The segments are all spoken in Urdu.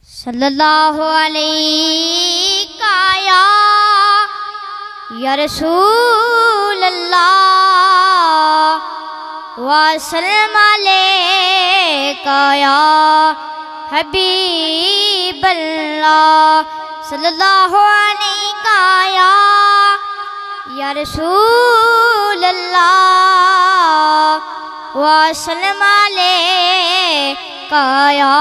صلی اللہ علیہ یا رسول اللہ وسلم علیکہ یا حبیب اللہ صلی اللہ علیہ یا رسول اللہ وسلم علیکہ یا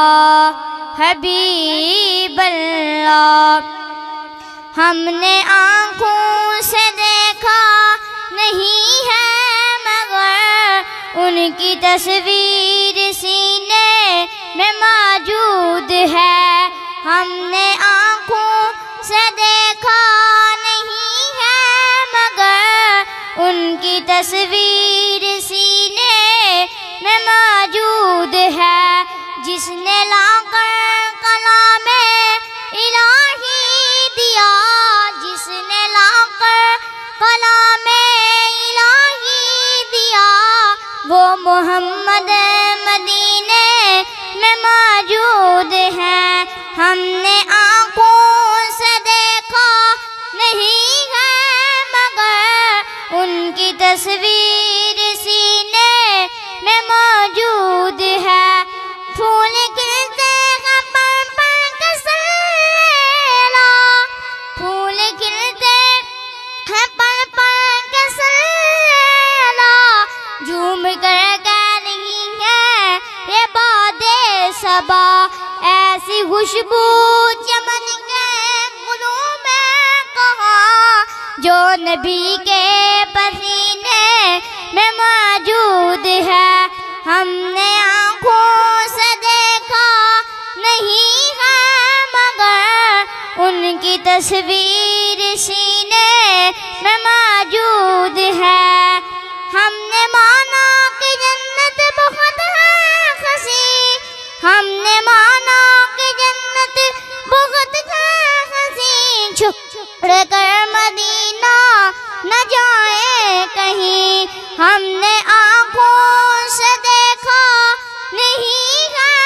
حبیب اللہ۔ ہم نے آنکھوں سے دیکھا نہیں ہے مگر ان کی تصویر سینے میں موجود ہے۔ ہم نے آنکھوں سے دیکھا نہیں ہے مگر ان کی تصویر سینے میں موجود ہے۔ جس نے لا کر کلام الہی دیا، جس نے لا کر کلام الہی دیا، وہ محمد مدینے میں موجود ہے۔ ہم نے آنکھوں سے دیکھا نہیں ہے مگر ان کی تصویر سینے میں موجود ہے۔ پھول کھلتے ہیں پر پر کے سیلا، پھول کھلتے ہیں پر پر کے سیلا، جھوم کر کہہ رہی ہے یہ باد صبا، ایسی خوشبو چمن کے گلوں میں کہاں جو نبی کے پسینے میں موجود ہے۔ ہم نے آنکھوں سے دیکھا نہیں ہے مگر ان کی تصویر سینے میں موجود ہے۔ ہم نے مانا کہ جنت بہت ہے خسی، ہم نے مانا کہ جنت بہت ہے خسی، چھوڑ کر مدینہ نہ جائے کہیں۔ ہم نے آنکھوں سے دیکھا نہیں ہے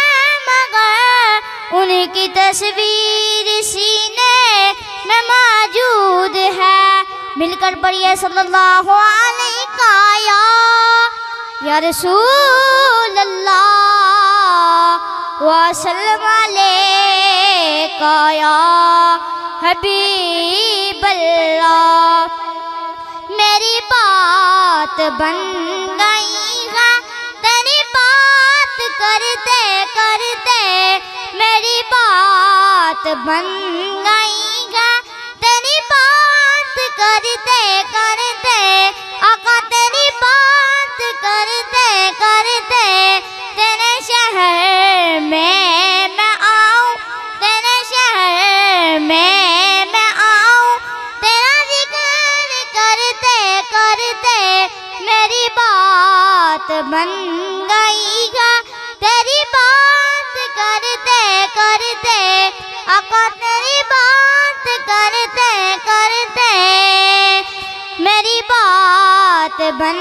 مگر ان کی تصویر سینے میں موجود ہے۔ مل کر پڑھیے صلی اللہ علیہ یا رسول اللہ وسلم علیکہ یا حبیب اللہ۔ میری بات بن گئی ہے تیری بات کرتے کرتے، میری بات بن گئی ہے تیری بات کرتے کرتے، آقا تیری بات کرتے کرتے، تیرے شہر میں آؤں، تیرے شہر میں آؤں، تیرا ذکر کرتے کرتے، میری بات بن گئی ہے تیری بات کرتے کرتے، آقا تیری بات کرتے کرتے، میری بات بن